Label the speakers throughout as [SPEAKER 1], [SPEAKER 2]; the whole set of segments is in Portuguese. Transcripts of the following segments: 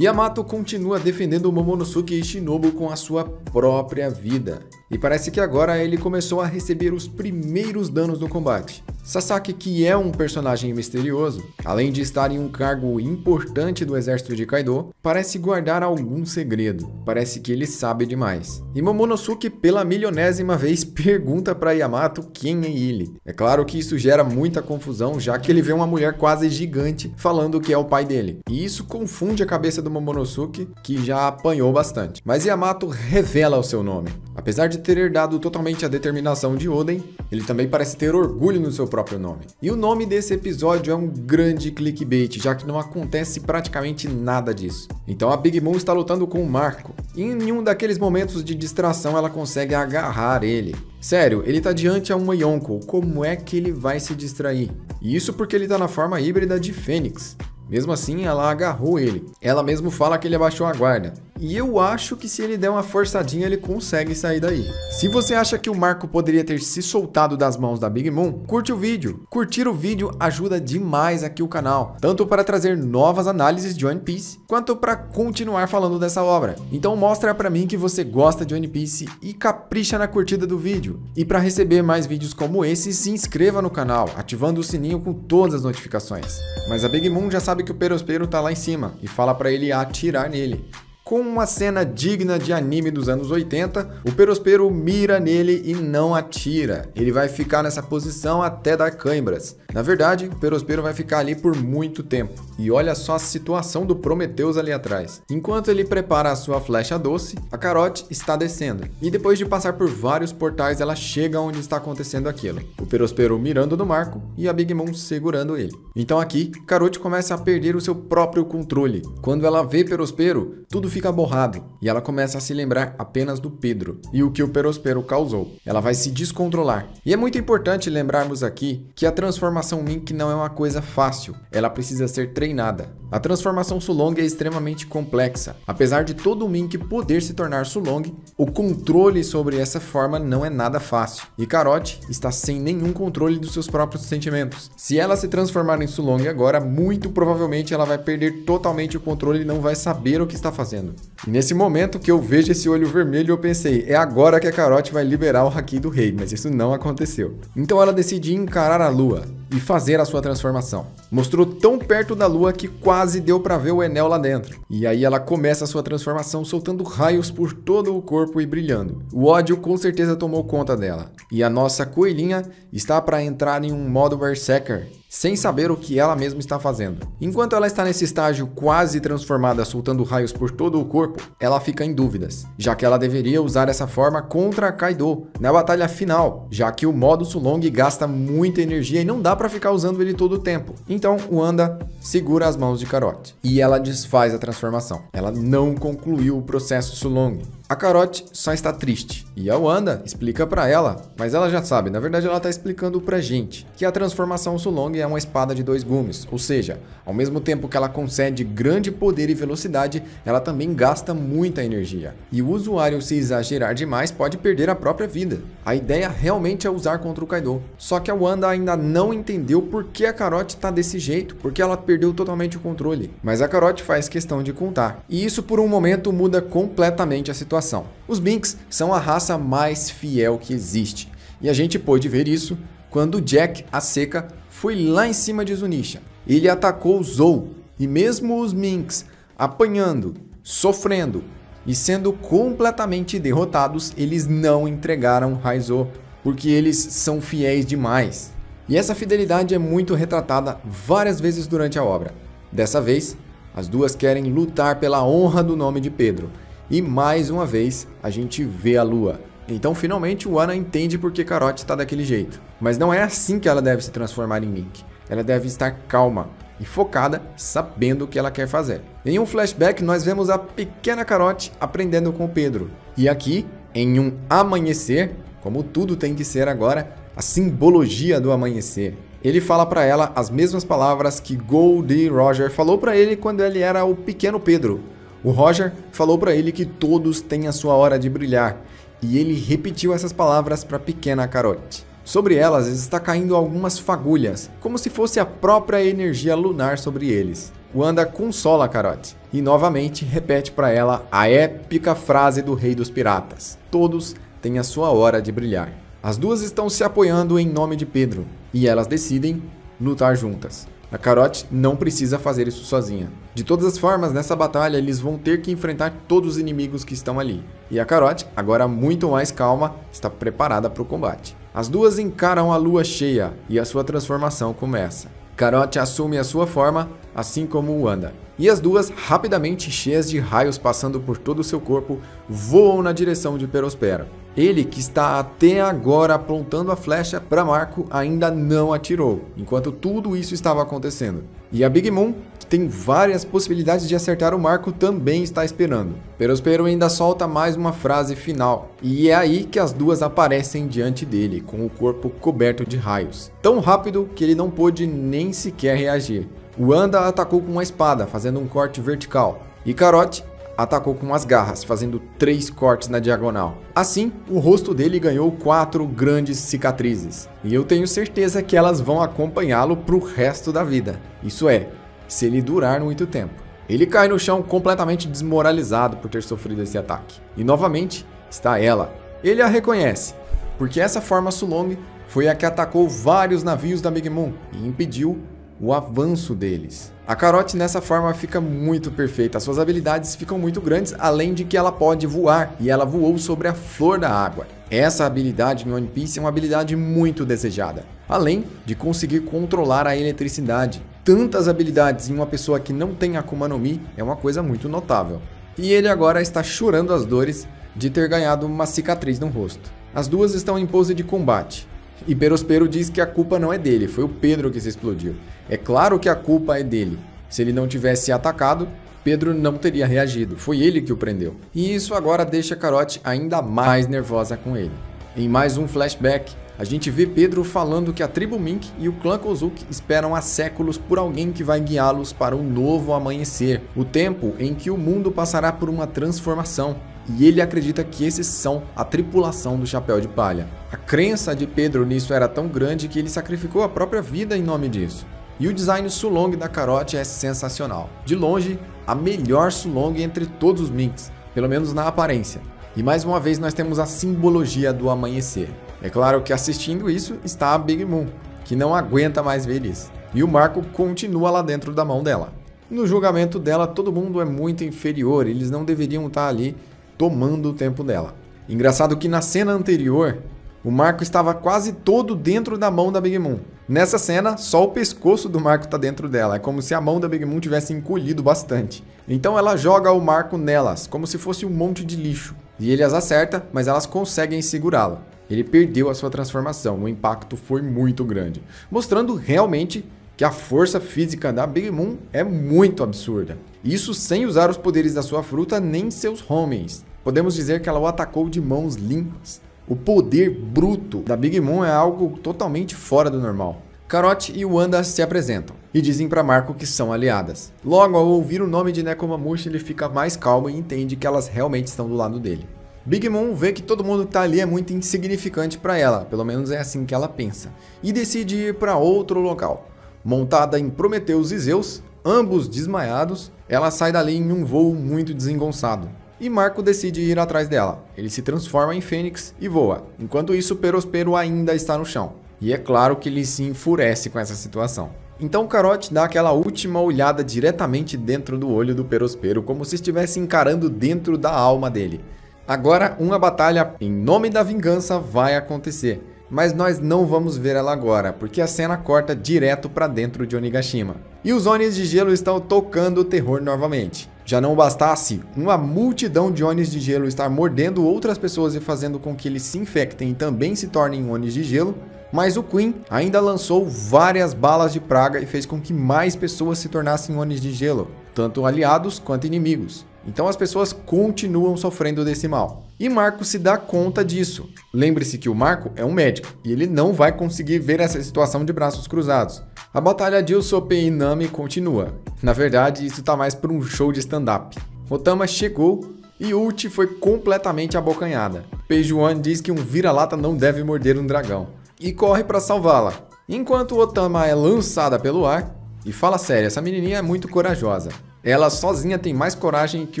[SPEAKER 1] Yamato continua defendendo Momonosuke e Shinobu com a sua própria vida. E parece que agora ele começou a receber os primeiros danos no combate. Sasaki, que é um personagem misterioso, além de estar em um cargo importante do exército de Kaido, parece guardar algum segredo. Parece que ele sabe demais. E Momonosuke, pela milionésima vez, pergunta para Yamato quem é ele. É claro que isso gera muita confusão, já que ele vê uma mulher quase gigante falando que é o pai dele. E isso confunde a cabeça do Momonosuke, que já apanhou bastante. Mas Yamato revela o seu nome. Apesar de ter herdado totalmente a determinação de Oden, ele também parece ter orgulho no seu próprio nome. E o nome desse episódio é um grande clickbait, já que não acontece praticamente nada disso. Então a Big Mom está lutando com o Marco, e em um daqueles momentos de distração ela consegue agarrar ele. Sério, ele tá diante a uma Yonkou, como é que ele vai se distrair? E isso porque ele tá na forma híbrida de Fênix. Mesmo assim, ela agarrou ele. Ela mesmo fala que ele abaixou a guarda. E eu acho que se ele der uma forçadinha, ele consegue sair daí. Se você acha que o Marco poderia ter se soltado das mãos da Big Mom, curte o vídeo. Curtir o vídeo ajuda demais aqui o canal, tanto para trazer novas análises de One Piece, quanto para continuar falando dessa obra. Então mostra pra mim que você gosta de One Piece e capricha na curtida do vídeo. E para receber mais vídeos como esse, se inscreva no canal, ativando o sininho com todas as notificações. Mas a Big Mom já sabe que o Perospero tá lá em cima e fala pra ele atirar nele. Com uma cena digna de anime dos anos 80, o Perospero mira nele e não atira. Ele vai ficar nessa posição até dar cãibras. Na verdade, o Perospero vai ficar ali por muito tempo. E olha só a situação do Prometheus ali atrás. Enquanto ele prepara a sua flecha doce, a Carrot está descendo. E depois de passar por vários portais, ela chega onde está acontecendo aquilo. O Perospero mirando no Marco e a Big Mom segurando ele. Então aqui, Carrot começa a perder o seu próprio controle. Quando ela vê Perospero, tudo fica borrado e ela começa a se lembrar apenas do Pedro e o que o Perospero causou. Ela vai se descontrolar. E é muito importante lembrarmos aqui que a transformação Mink não é uma coisa fácil, ela precisa ser treinada. A transformação Sulong é extremamente complexa. Apesar de todo o Mink poder se tornar Sulong, o controle sobre essa forma não é nada fácil. E Carrot está sem nenhum controle dos seus próprios sentimentos. Se ela se transformar em Sulong agora, muito provavelmente ela vai perder totalmente o controle e não vai saber o que está fazendo. E nesse momento que eu vejo esse olho vermelho, eu pensei, é agora que a Carrot vai liberar o Haki do Rei, mas isso não aconteceu. Então ela decide encarar a Lua e fazer a sua transformação. Mostrou tão perto da Lua que quase deu pra ver o Enel lá dentro. E aí ela começa a sua transformação soltando raios por todo o corpo e brilhando. O ódio com certeza tomou conta dela. E a nossa coelhinha está para entrar em um modo Berserker, sem saber o que ela mesma está fazendo. Enquanto ela está nesse estágio quase transformada, soltando raios por todo o corpo, ela fica em dúvidas, já que ela deveria usar essa forma contra Kaido na batalha final, já que o modo Sulong gasta muita energia e não dá para ficar usando ele todo o tempo. Então o Anda segura as mãos de Carrot e ela desfaz a transformação. Ela não concluiu o processo Sulong. A Carrot só está triste, e a Wanda explica pra ela, mas ela já sabe, na verdade ela tá explicando pra gente, que a transformação Sulong é uma espada de dois gumes, ou seja, ao mesmo tempo que ela concede grande poder e velocidade, ela também gasta muita energia. E o usuário, se exagerar demais, pode perder a própria vida. A ideia realmente é usar contra o Kaido. Só que a Wanda ainda não entendeu por que a Carrot tá desse jeito, porque ela perdeu totalmente o controle. Mas a Carrot faz questão de contar, e isso por um momento muda completamente a situação. Os Binks são a raça mais fiel que existe, e a gente pôde ver isso quando Jack, a Seca, foi lá em cima de Zunisha. Ele atacou Zou, e mesmo os Minks apanhando, sofrendo e sendo completamente derrotados, eles não entregaram Raizo, porque eles são fiéis demais. E essa fidelidade é muito retratada várias vezes durante a obra. Dessa vez, as duas querem lutar pela honra do nome de Pedro. E mais uma vez, a gente vê a Lua. Então finalmente o Ana entende por que Carrot está daquele jeito. Mas não é assim que ela deve se transformar em Mink. Ela deve estar calma e focada, sabendo o que ela quer fazer. Em um flashback, nós vemos a pequena Carrot aprendendo com o Pedro. E aqui, em um amanhecer, como tudo tem que ser agora, a simbologia do amanhecer. Ele fala para ela as mesmas palavras que Goldie Roger falou para ele quando ele era o pequeno Pedro. O Roger falou para ele que todos têm a sua hora de brilhar, e ele repetiu essas palavras para a pequena Carrot. Sobre elas está caindo algumas fagulhas, como se fosse a própria energia lunar sobre eles. Wanda consola Carrot e novamente repete para ela a épica frase do Rei dos Piratas: todos têm a sua hora de brilhar. As duas estão se apoiando em nome de Pedro e elas decidem lutar juntas. A Carrot não precisa fazer isso sozinha. De todas as formas, nessa batalha eles vão ter que enfrentar todos os inimigos que estão ali. E a Carrot, agora muito mais calma, está preparada para o combate. As duas encaram a lua cheia e a sua transformação começa. Carrot assume a sua forma, assim como Wanda. E as duas, rapidamente cheias de raios passando por todo o seu corpo, voam na direção de Perospero. Ele, que está até agora apontando a flecha para Marco, ainda não atirou, enquanto tudo isso estava acontecendo. E a Big Mom, que tem várias possibilidades de acertar o Marco, também está esperando. Perospero ainda solta mais uma frase final, e é aí que as duas aparecem diante dele, com o corpo coberto de raios. Tão rápido que ele não pôde nem sequer reagir. Wanda atacou com uma espada, fazendo um corte vertical, e Carrot atacou com as garras, fazendo 3 cortes na diagonal. Assim, o rosto dele ganhou 4 grandes cicatrizes, e eu tenho certeza que elas vão acompanhá-lo para o resto da vida. Isso é, se ele durar muito tempo. Ele cai no chão completamente desmoralizado por ter sofrido esse ataque. E novamente está ela. Ele a reconhece, porque essa forma Sulong foi a que atacou vários navios da Big Mom e impediu o avanço deles. A Carrot nessa forma fica muito perfeita, suas habilidades ficam muito grandes, além de que ela pode voar, e ela voou sobre a flor da água. Essa habilidade em One Piece é uma habilidade muito desejada, além de conseguir controlar a eletricidade. Tantas habilidades em uma pessoa que não tem Akuma no Mi é uma coisa muito notável. E ele agora está chorando as dores de ter ganhado uma cicatriz no rosto. As duas estão em pose de combate. E Perospero diz que a culpa não é dele, foi o Pedro que se explodiu. É claro que a culpa é dele. Se ele não tivesse atacado, Pedro não teria reagido, foi ele que o prendeu. E isso agora deixa Carrot ainda mais nervosa com ele. Em mais um flashback, a gente vê Pedro falando que a tribo Mink e o clã Kozuki esperam há séculos por alguém que vai guiá-los para um novo amanhecer, o tempo em que o mundo passará por uma transformação. E ele acredita que esses são a tripulação do Chapéu de Palha. A crença de Pedro nisso era tão grande que ele sacrificou a própria vida em nome disso. E o design Sulong da Carrot é sensacional. De longe, a melhor Sulong entre todos os Minks, pelo menos na aparência. E mais uma vez nós temos a simbologia do amanhecer. É claro que assistindo isso está a Big Mom, que não aguenta mais ver isso. E o Marco continua lá dentro da mão dela. No julgamento dela, todo mundo é muito inferior, eles não deveriam estar ali tomando o tempo dela. Engraçado que na cena anterior, o Marco estava quase todo dentro da mão da Big Mom. Nessa cena, só o pescoço do Marco está dentro dela, é como se a mão da Big Mom tivesse encolhido bastante. Então ela joga o Marco nelas, como se fosse um monte de lixo. E ele as acerta, mas elas conseguem segurá-lo. Ele perdeu a sua transformação, o impacto foi muito grande, mostrando realmente que a força física da Big Mom é muito absurda. Isso sem usar os poderes da sua fruta nem seus homens. Podemos dizer que ela o atacou de mãos limpas. O poder bruto da Big Mom é algo totalmente fora do normal. Carrot e Wanda se apresentam e dizem para Marco que são aliadas. Logo, ao ouvir o nome de Nekomamushi, ele fica mais calmo e entende que elas realmente estão do lado dele. Big Mom vê que todo mundo que está ali é muito insignificante para ela, pelo menos é assim que ela pensa, e decide ir para outro local. Montada em Prometheus e Zeus, ambos desmaiados, ela sai dali em um voo muito desengonçado. E Marco decide ir atrás dela. Ele se transforma em Fênix e voa. Enquanto isso, Perospero ainda está no chão. E é claro que ele se enfurece com essa situação. Então Carrot dá aquela última olhada diretamente dentro do olho do Perospero, como se estivesse encarando dentro da alma dele. Agora, uma batalha em nome da vingança vai acontecer. Mas nós não vamos ver ela agora, porque a cena corta direto para dentro de Onigashima. E os Onis de Gelo estão tocando o terror novamente. Já não bastasse uma multidão de Onis de Gelo estar mordendo outras pessoas e fazendo com que eles se infectem e também se tornem Onis de Gelo, mas o Queen ainda lançou várias balas de praga e fez com que mais pessoas se tornassem Onis de Gelo, tanto aliados quanto inimigos. Então as pessoas continuam sofrendo desse mal. E Marco se dá conta disso. Lembre-se que o Marco é um médico e ele não vai conseguir ver essa situação de braços cruzados. A batalha de Usopp e Nami continua. Na verdade, isso tá mais para um show de stand-up. Otama chegou e Uchi foi completamente abocanhada. Peijuan diz que um vira-lata não deve morder um dragão e corre para salvá-la. Enquanto Otama é lançada pelo ar, E fala sério, essa menininha é muito corajosa. Ela sozinha tem mais coragem que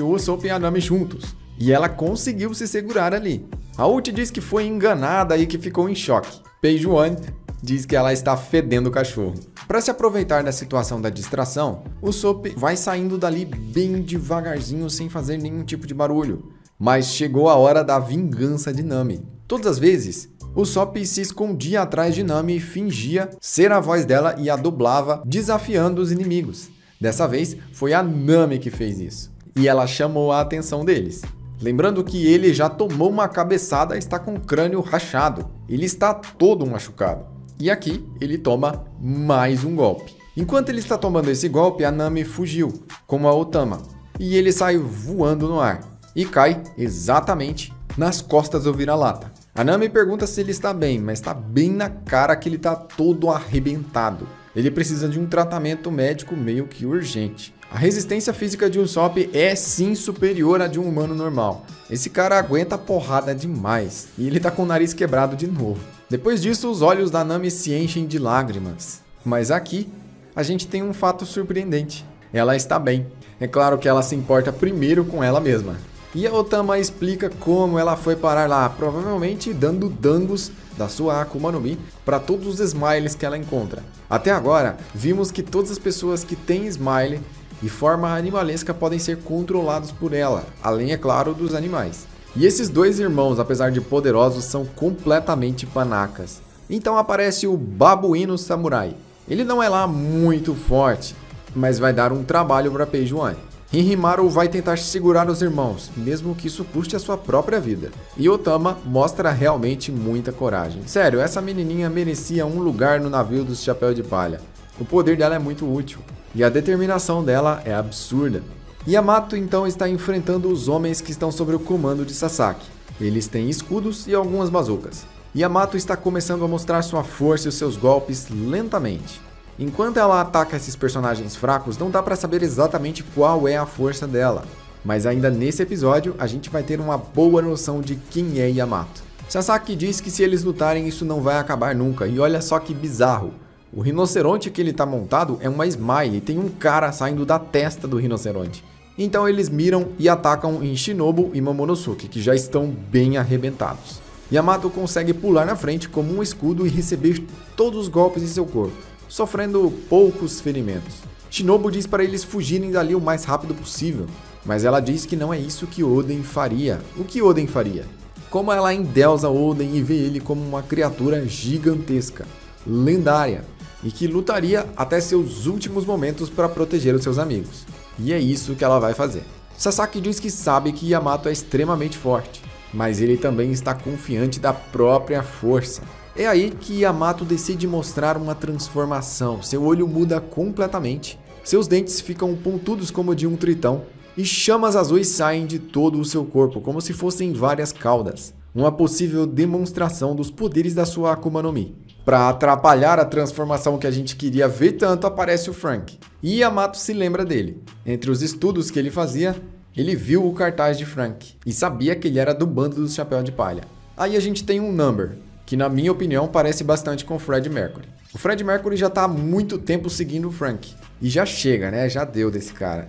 [SPEAKER 1] o Usopp e a Nami juntos. E ela conseguiu se segurar ali. A Uchi diz que foi enganada e que ficou em choque. Peijuan diz que ela está fedendo o cachorro. Para se aproveitar da situação da distração, o Usopp vai saindo dali bem devagarzinho sem fazer nenhum tipo de barulho. Mas chegou a hora da vingança de Nami. Todas as vezes, o Usopp se escondia atrás de Nami e fingia ser a voz dela e a dublava, desafiando os inimigos. Dessa vez, foi a Nami que fez isso. E ela chamou a atenção deles. Lembrando que ele já tomou uma cabeçada e está com o crânio rachado. Ele está todo machucado. E aqui, ele toma mais um golpe. Enquanto ele está tomando esse golpe, a Nami fugiu, como a Otama. E ele sai voando no ar. E cai exatamente nas costas do vira-lata. A Nami pergunta se ele está bem, mas está bem na cara que ele está todo arrebentado. Ele precisa de um tratamento médico meio que urgente. A resistência física de Usopp é sim superior à de um humano normal. Esse cara aguenta porrada demais e ele tá com o nariz quebrado de novo. Depois disso, os olhos da Nami se enchem de lágrimas. Mas aqui, a gente tem um fato surpreendente. Ela está bem. É claro que ela se importa primeiro com ela mesma. E a Otama explica como ela foi parar lá, provavelmente dando dangos da sua Akuma no Mi para todos os smiles que ela encontra. Até agora, vimos que todas as pessoas que têm smile e forma animalesca podem ser controlados por ela, além, é claro, dos animais. E esses dois irmãos, apesar de poderosos, são completamente panacas. Então aparece o Babuíno Samurai. Ele não é lá muito forte, mas vai dar um trabalho para Peijuan. Hinrimaru vai tentar segurar os irmãos, mesmo que isso custe a sua própria vida. E Otama mostra realmente muita coragem. Sério, essa menininha merecia um lugar no navio dos Chapéu de Palha. O poder dela é muito útil, e a determinação dela é absurda. Yamato então está enfrentando os homens que estão sob o comando de Sasaki. Eles têm escudos e algumas bazucas. Yamato está começando a mostrar sua força e os seus golpes lentamente. Enquanto ela ataca esses personagens fracos, não dá para saber exatamente qual é a força dela. Mas ainda nesse episódio, a gente vai ter uma boa noção de quem é Yamato. Sasaki diz que se eles lutarem isso não vai acabar nunca, e olha só que bizarro. O rinoceronte que ele tá montado é uma Smile e tem um cara saindo da testa do rinoceronte. Então eles miram e atacam em Shinobu e Momonosuke, que já estão bem arrebentados. Yamato consegue pular na frente como um escudo e receber todos os golpes em seu corpo, sofrendo poucos ferimentos. Shinobu diz para eles fugirem dali o mais rápido possível, mas ela diz que não é isso que Oden faria. O que Oden faria? Como ela endeusa Oden e vê ele como uma criatura gigantesca, lendária, e que lutaria até seus últimos momentos para proteger os seus amigos. E é isso que ela vai fazer. Sasaki diz que sabe que Yamato é extremamente forte, mas ele também está confiante da própria força. É aí que Yamato decide mostrar uma transformação. Seu olho muda completamente, seus dentes ficam pontudos como de um tritão, e chamas azuis saem de todo o seu corpo, como se fossem várias caudas. Uma possível demonstração dos poderes da sua Akuma no Mi. Para atrapalhar a transformação que a gente queria ver tanto, aparece o Frank. E Yamato se lembra dele. Entre os estudos que ele fazia, ele viu o cartaz de Frank e sabia que ele era do bando dos Chapéu de Palha. Aí a gente tem um Number, que na minha opinião parece bastante com o Fred Mercury. O Fred Mercury já está há muito tempo seguindo o Frank. E já chega, né? Já deu desse cara.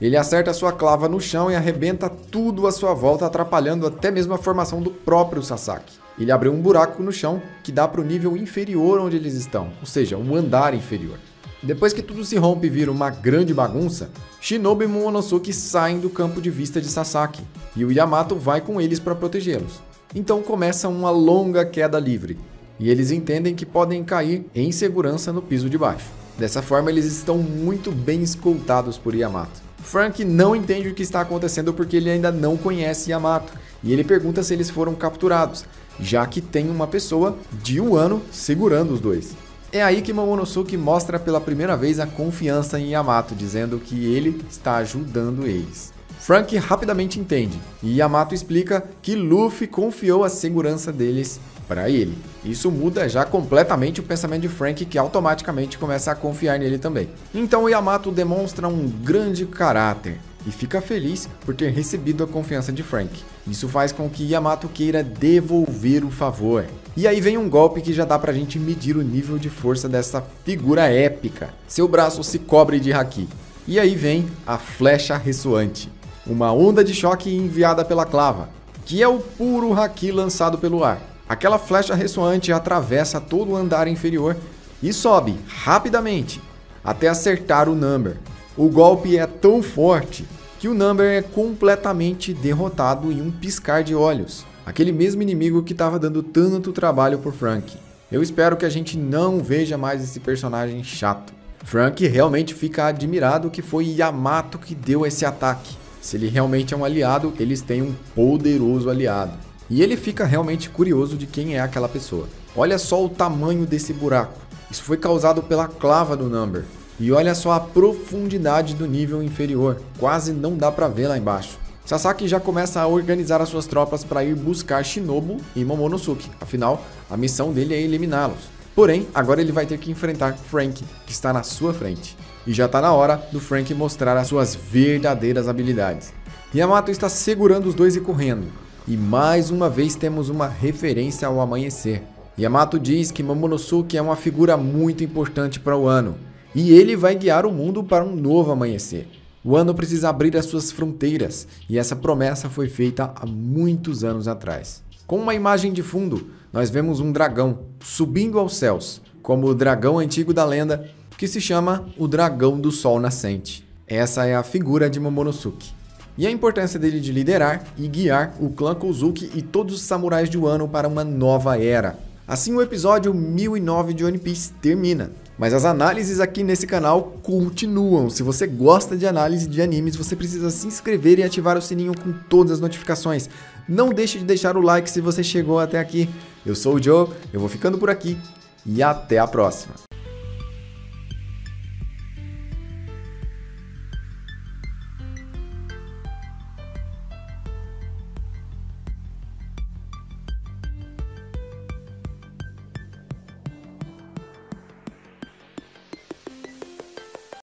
[SPEAKER 1] Ele acerta sua clava no chão e arrebenta tudo à sua volta, atrapalhando até mesmo a formação do próprio Sasaki. Ele abriu um buraco no chão que dá para o nível inferior onde eles estão, ou seja, um andar inferior. Depois que tudo se rompe e vira uma grande bagunça, Shinobu e Momonosuke saem do campo de vista de Sasaki, e o Yamato vai com eles para protegê-los. Então começa uma longa queda livre, e eles entendem que podem cair em segurança no piso de baixo. Dessa forma, eles estão muito bem escoltados por Yamato. Frank não entende o que está acontecendo porque ele ainda não conhece Yamato, e ele pergunta se eles foram capturados, já que tem uma pessoa de Wano segurando os dois. É aí que Momonosuke mostra pela primeira vez a confiança em Yamato, dizendo que ele está ajudando eles. Frank rapidamente entende, e Yamato explica que Luffy confiou a segurança deles para ele. Isso muda já completamente o pensamento de Frank, que automaticamente começa a confiar nele também. Então Yamato demonstra um grande caráter, e fica feliz por ter recebido a confiança de Frank. Isso faz com que Yamato queira devolver o favor. E aí vem um golpe que já dá pra gente medir o nível de força dessa figura épica. Seu braço se cobre de haki. E aí vem a flecha ressoante, uma onda de choque enviada pela clava, que é o puro haki lançado pelo ar. Aquela flecha ressoante atravessa todo o andar inferior e sobe rapidamente até acertar o Number. O golpe é tão forte que o Number é completamente derrotado em um piscar de olhos. Aquele mesmo inimigo que estava dando tanto trabalho por Frank. Eu espero que a gente não veja mais esse personagem chato. Frank realmente fica admirado que foi Yamato que deu esse ataque. Se ele realmente é um aliado, eles têm um poderoso aliado. E ele fica realmente curioso de quem é aquela pessoa. Olha só o tamanho desse buraco. Isso foi causado pela clava do Number. E olha só a profundidade do nível inferior. Quase não dá pra ver lá embaixo. Sasaki já começa a organizar as suas tropas para ir buscar Shinobu e Momonosuke. Afinal, a missão dele é eliminá-los. Porém, agora ele vai ter que enfrentar Frank, que está na sua frente. E já está na hora do Frank mostrar as suas verdadeiras habilidades. Yamato está segurando os dois e correndo. E mais uma vez temos uma referência ao amanhecer. Yamato diz que Momonosuke é uma figura muito importante para o Wano. E ele vai guiar o mundo para um novo amanhecer. O Wano precisa abrir as suas fronteiras, e essa promessa foi feita há muitos anos atrás. Com uma imagem de fundo, nós vemos um dragão subindo aos céus, como o dragão antigo da lenda, que se chama o Dragão do Sol Nascente. Essa é a figura de Momonosuke. E a importância dele de liderar e guiar o clã Kozuki e todos os samurais de Wano para uma nova era. Assim o episódio 1009 de One Piece termina. Mas as análises aqui nesse canal continuam. Se você gosta de análise de animes, você precisa se inscrever e ativar o sininho com todas as notificações. Não deixe de deixar o like se você chegou até aqui. Eu sou o Joe, eu vou ficando por aqui e até a próxima.